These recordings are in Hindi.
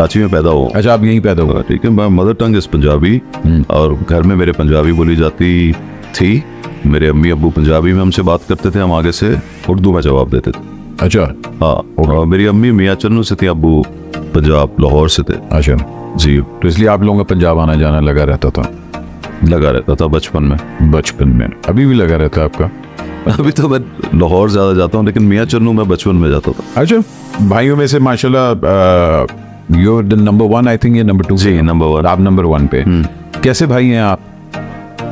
कराची में पैदा हुआ। अच्छा, आप यहीं पैदा हुआ? ठीक है, मैं मदर टंग इज पंजाबी और घर में मेरे पंजाबी बोली जाती थी। मेरे अम्मी अब्बू पंजाबी में हमसे बात करते थे, हम आगे से उर्दू में जवाब देते थे। अच्छा। हाँ, और मेरी अम्मी मियाँ चन्नू से थी, अब्बू पंजाब लाहौर से थे। अच्छा जी, तो इसलिए आप लोगों का पंजाब आना जाना लगा रहता था? लगा रहता था बचपन में। बचपन में? अभी भी लगा रहता है आपका? अभी तो मैं लाहौर ज्यादा जाता हूँ, लेकिन मियाँ चन्नू में बचपन में जाता था। अच्छा, भाइयों में से माशाल्लाह you're the number one, I think ये number 2 जी, number 1। आप number 1 पे। कैसे भाई हैं आप?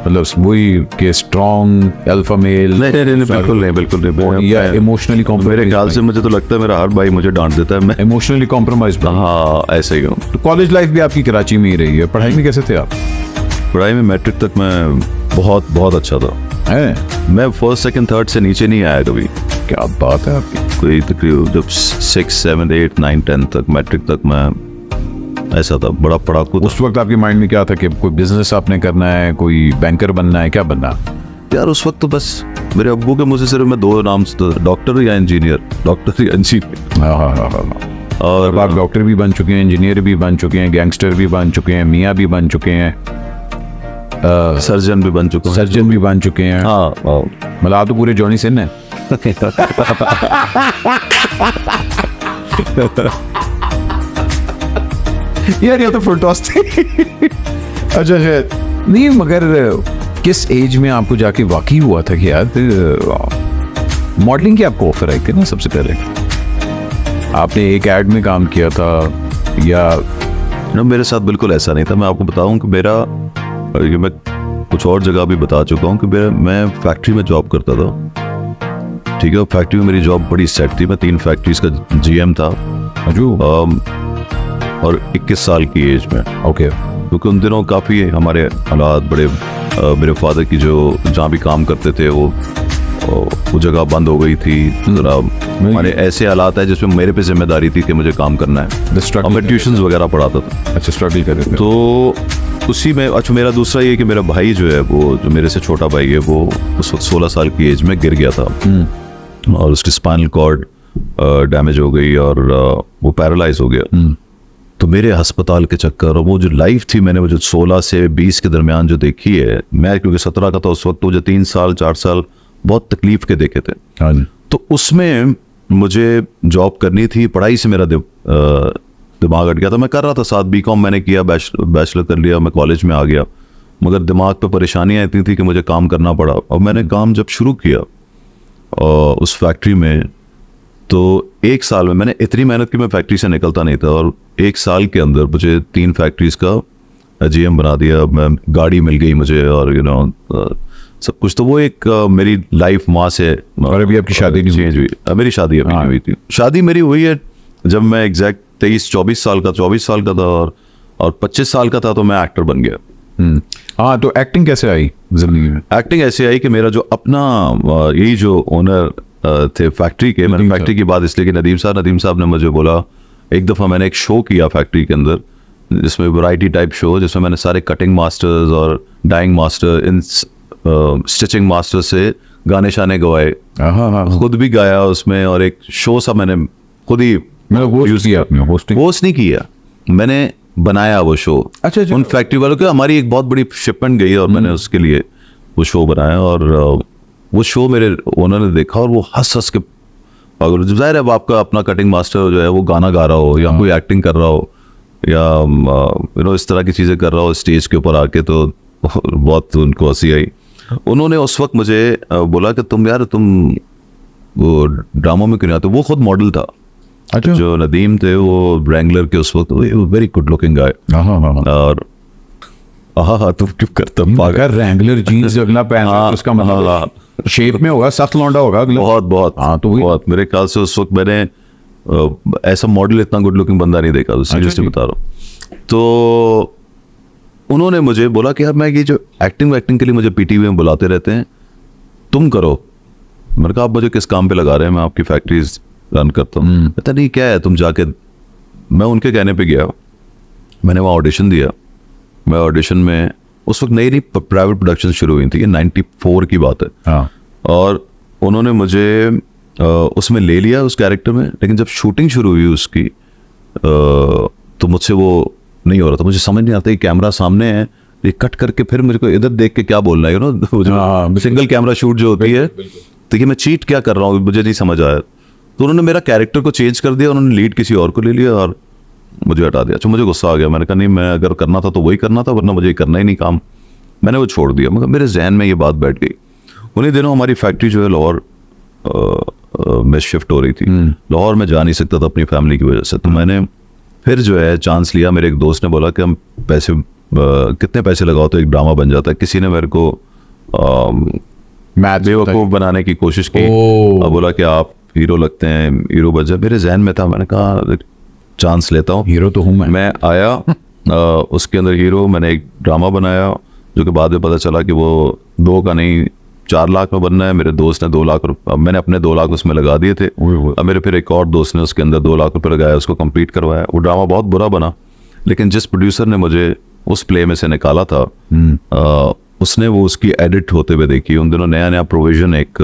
मतलब वही के स्ट्रॉन्ग अल्फा मेल? नहीं, बिल्कुल नहीं। या इमोशनली कॉम्प्रोमाइज? मेरे ख्याल से मुझे तो लगता है मेरा हर भाई मुझे डांट देता है। मैं इमोशनली कॉम्प्रोमाइज? हाँ, ऐसे ही हूँ। तो कॉलेज लाइफ भी आपकी कराची में ही रही है। पढ़ाई में कैसे थे आप? पढ़ाई में मैट्रिक तक मैं बहुत अच्छा था। हैं? मैं फर्स्ट सेकंड थर्ड से नीचे नहीं आया कभी। क्या बात है आपकी। कोई तकरीबन जब 6, 7, 8, 9, 10 तक मैट्रिक तक मैं ऐसा था, बड़ा पढ़ाकू था। उस वक्त आपके माइंड में क्या था कि कोई बिजनेस आपने करना है, कोई बैंकर बनना है, क्या बनना? यार उस वक्त तो बस मेरे अब्बू के मुझे सिर्फ मैं 2 नाम से, डॉक्टर या इंजीनियर। हाँ। और अब आप डॉक्टर भी बन चुके हैं, इंजीनियर भी बन चुके हैं, गैंगस्टर भी बन चुके हैं, मियाँ भी बन चुके हैं, सर्जन भी बन चुका हूँ। सर्जन भी बन चुके हैं। हाँ, मतलब आप तो पूरे जॉनी सिन हैं। यार ये तो फुलटॉस थी। अच्छा नहीं, मगर किस एज में आपको जाके वाकई हुआ था कि यार मॉडलिंग की आपको ऑफर आई थी ना? सबसे पहले आपने एक एड में काम किया था या? ना, मेरे साथ बिल्कुल ऐसा नहीं था। मैं आपको बताऊं कि मेरा, ये मैं कुछ और जगह भी बता चुका हूँ कि मैं फैक्ट्री में जॉब करता था। ठीक है, फैक्ट्री में मेरी जॉब बड़ी सेट थी। मैं 3 फैक्ट्रीज का जीएम था और 21 साल की एज में। ओके। क्योंकि उन दिनों काफ़ी हमारे हालात बड़े, मेरे फादर की जो जहाँ भी काम करते थे वो जगह बंद हो गई थी। हमारे ऐसे हालात है जिसमें मेरे पे जिम्मेदारी थी कि मुझे काम करना है और मैं ट्यूशन्स वगैरह पढ़ाता था। अच्छा, स्ट्रगल कर रहे थे। तो उसी में अच्छा, मेरा दूसरा ये कि मेरा भाई जो है, वो जो मेरे से छोटा भाई है, वो उस वक्त 16 साल की एज में गिर गया था और उसकी स्पाइनल कॉर्ड डैमेज हो गई और वो पैरालाइज हो गया। तो मेरे अस्पताल के चक्कर और वो जो लाइफ थी, मैंने वो जो 16 से 20 के दरमियान जो देखी है, मैं क्योंकि 17 का था उस वक्त, तो मुझे 3 साल 4 साल बहुत तकलीफ के देखे थे। हाँ जी। तो उसमें मुझे जॉब करनी थी, पढ़ाई से मेरा दिमाग हट गया था। मैं कर रहा था साथ बीकॉम मैंने किया, बैचलर कर लिया, मैं कॉलेज में आ गया, मगर दिमाग पे परेशानियां इतनी थी कि मुझे काम करना पड़ा। और मैंने काम जब शुरू किया उस फैक्ट्री में, तो 1 साल में मैंने इतनी मेहनत की, मैं फैक्ट्री से निकलता नहीं था और 1 साल के अंदर मुझे 3 फैक्ट्रीज का जीएम बना दिया। मैं गाड़ी मिल गई मुझे और सब कुछ। तो वो एक मेरी लाइफ माँ से। और अभी आपकी शादी नहीं हुई? मेरी शादी अभी नहीं हुई थी। शादी मेरी हुई है जब मैं एग्जैक्ट 24 साल का था और 25 साल का था तो मैं एक्टर बन गया। हाँ, तो एक्टिंग कैसे आई जिंदगी में? एक्टिंग ऐसे आई कि मेरा जो अपना यही जो ओनर थे फैक्ट्री के, मैंने फैक्ट्री की बात इसलिए कि नदीम साहब ने मुझे बोला, एक दफ़ा मैंने एक शो किया फैक्ट्री के अंदर जिसमें वैरायटी टाइप शो, जिसमें मैंने सारे कटिंग मास्टर्स और डाइंग मास्टर, इन स्टिचिंग मास्टर से गाने शाने गवाए। खुद भी गाया उसमें और एक शो सा मैंने खुद ही होस्ट नहीं किया, मैंने बनाया वो शो। अच्छा, उन फैक्ट्री वालों के हमारी एक बहुत बड़ी शिपमेंट गई और मैंने उसके लिए वो शो बनाया और वो शो मेरे ओनर ने देखा और वो हंस के, अगर जाहिर है आपका अपना कटिंग मास्टर जो है वो गाना गा रहा हो या कोई एक्टिंग कर रहा हो या इस तरह की चीज़ें कर रहा हो स्टेज के ऊपर आके, तो बहुत उनको हंसी आई। उन्होंने उस वक्त मुझे बोला कि तुम वो ड्रामा में क्यों नहीं आते? वो खुद मॉडल था। अच्छा। जो नदीम थे वो रैंगलर के उस वक्त, वेरी गुड लुकिंग गाय। और हाँ तुम चुप करता अगर रैंगलर जीन्स अगला पहना उसका मतलब शेप में होगा, सख्त लौंडा होगा अगला। बहुत। हाँ, तो बहुत मेरे ख्याल से उस वक्त मैंने ऐसा मॉडल, इतना गुड लुकिंग बंदा नहीं देखा, सीरियसली बता रहा हूँ। तो उन्होंने मुझे बोला कि यार मैं ये जो एक्टिंग के लिए मुझे पीटीवी में बुलाते रहते हैं, तुम करो। मैंने कहा आप मुझे किस काम पे लगा रहे हैं? मैं आपकी फैक्ट्रीज रन करता हूँ। पता नहीं क्या है, तुम जाके। मैं उनके कहने पे गया, मैंने वहाँ ऑडिशन दिया। मैं ऑडिशन में उस वक्त नई प्राइवेट प्रोडक्शन शुरू हुई थी, 94 की बात है। हाँ। और उन्होंने मुझे उसमें ले लिया उस कैरेक्टर में, लेकिन जब शूटिंग शुरू हुई उसकी तो मुझसे वो नहीं हो रहा था, मुझे समझ नहीं आता कि कैमरा सामने है, ये कट करके फिर मेरे को इधर देख के क्या बोलना है, you know, single camera shoot जो होती है, तो ये मैं चीट क्या कर रहा हूँ, मुझे नहीं समझ आया। तो उन्होंने मेरा कैरेक्टर को चेंज कर दिया, उन्होंने लीड किसी और को ले लिया और मुझे हटा दिया। अच्छा, मुझे गुस्सा आ गया, मैंने कहा नहीं, मैं अगर करना था तो वही करना था, वरना मुझे करना ही नहीं काम। मैंने वो छोड़ दिया, मगर मेरे जहन में ये बात बैठ गई। उन्हीं दिनों हमारी फैक्ट्री जो है लाहौर में शिफ्ट हो रही थी। लाहौर में जा नहीं सकता था अपनी फैमिली की वजह से, तो मैंने फिर जो है चांस लिया। मेरे एक दोस्त ने बोला कि हम पैसे कितने पैसे लगाओ तो एक ड्रामा बन जाता है। किसी ने मेरे को बेवकूफ़ बनाने की कोशिश की और बोला कि आप हीरो लगते हैं, हीरो बन जाए। मेरे जहन में था, मैंने कहा चांस लेता हूँ, हीरो तो हूँ मैं आया उसके अंदर हीरो। मैंने एक ड्रामा बनाया जो कि बाद में पता चला कि वो 2 का नहीं 4 लाख में बनना है। मेरे दोस्त ने 2 लाख रुपये, मैंने अपने 2 लाख उसमें लगा दिए थे। अब मेरे फिर एक और दोस्त ने उसके अंदर 2 लाख रुपये लगाया, उसको कंप्लीट करवाया। वो ड्रामा बहुत बुरा बना, लेकिन जिस प्रोड्यूसर ने मुझे उस प्ले में से निकाला था उसने वो उसकी एडिट होते हुए देखी। उन दिनों नया नया प्रोविजन एक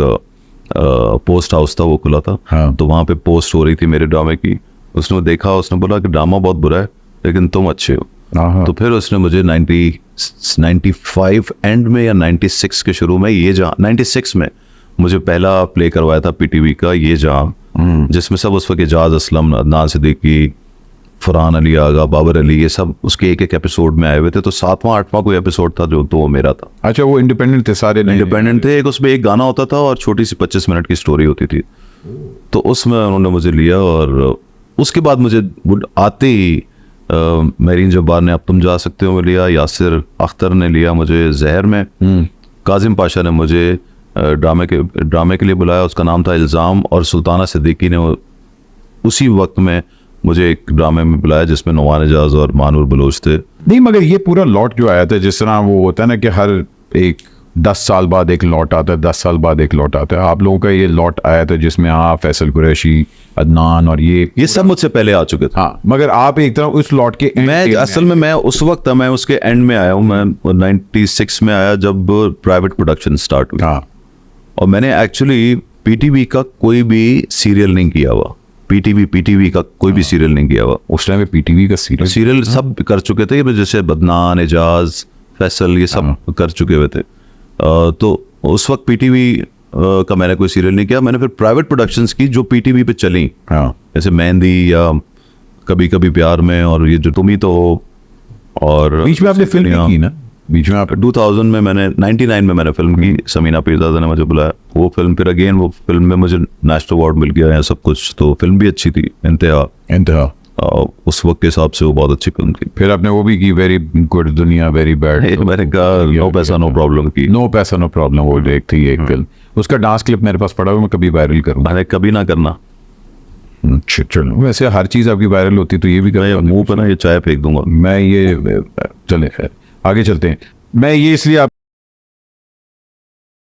पोस्ट हाउस था, वो खुला था। हाँ। तो वहाँ पे पोस्ट हो रही थी मेरे ड्रामे की। उसने देखा, उसने बोला कि ड्रामा बहुत बुरा है लेकिन तुम अच्छे हो। तो फिर उसने मुझे 95 एंड में या 96 के शुरू में ये जहाँ 96 में मुझे पहला प्ले करवाया था पीटीवी का, ये जहाँ, जिसमें सब उस वक्त एजाज असलम, अदनान सिद्दीकी, फरहान अली आगा, बाबर अली, ये सब उसके एक एक एपिसोड में आए हुए थे। तो 7वां 8वां कोई एपिसोड था जो, तो वो मेरा था। अच्छा, वो इंडिपेंडेंट थे, सारे इंडिपेंडेंट थे। एक उसमें एक गाना होता था और छोटी सी 25 मिनट की स्टोरी होती थी। तो उसमें उन्होंने मुझे लिया और उसके बाद मुझे आते ही मेरीन जब्बार ने अब तुम जा सकते हो में लिया, यासिर अख्तर ने लिया मुझे जहर में, काजिम पाशा ने मुझे ड्रामे के लिए बुलाया, उसका नाम था इल्ज़ाम, और सुल्ताना सिद्दीकी ने उसी वक्त में मुझे एक ड्रामे में बुलाया जिसमें नवान एजाज और मानूर बलोच थे। नहीं, मगर ये पूरा लॉट जो आया था, जिस तरह वो होता है ना कि हर एक 10 साल बाद एक लॉट आता है, 10 साल बाद एक लॉट आता है, आप लोगों का ये लॉट आया था जिसमें आप, फैसल कुरैशी, अदनान और ये सब मुझसे पहले आ चुके थे। हाँ, मगर आप एक तरह उस लॉट के मैं असल में मैं उस वक्त था, मैं उसके एंड में आया हूँ। मैं 96 में आया जब प्राइवेट प्रोडक्शन स्टार्ट हुई। हाँ, और मैंने एक्चुअली पीटीवी का कोई भी सीरियल नहीं किया हुआ। पीटीवी का कोई भी सीरियल नहीं किया हुआ। उस टाइम पे पीटीवी का सीरियल सब कर चुके थे, जैसे बदनान, एजाज, फैसल, ये सब कर चुके हुए थे। तो उस वक्त पीटीवी का मैंने कोई सीरियल नहीं किया। मैंने फिर प्राइवेट प्रोडक्शंस की जो पीटीवी पे चली, जैसे मेहंदी या कभी कभी प्यार में, और ये जो तुम ही तो हो, और बीच में आपने फिल्म की ना, बीच में आप 2000 में मैंने 99 में मैंने फिल्म की, समीना पीरजादा ने मुझे बुलाया। वो फिल्म फिर अगेन वो फिल्म में मुझे नेशनल अवार्ड मिल गया है सब कुछ। तो फिल्म भी अच्छी थी, इंतहा। उस वक्त के हिसाब से वो बहुत अच्छी फिल्म थी। फिर आपने वो भी की, वेरी गुड दुनिया वेरी बैड। मैंने कहा नो पैसा नो प्रॉब्लम की। नो पैसा नो प्रॉब्लम, वो एक थी एक फिल्म, उसका डांस क्लिप मेरे पास पड़ा हुआ, मैं कभी वायरल करूँगा। मैंने कभी ना करना। चलो, वैसे हर चीज़ आपकी वायरल होती तो ये भी कर, मुंह पे ना ये चाय फेंक दूंगा मैं। ये चले, खैर आगे चलते हैं। मैं ये इसलिए आप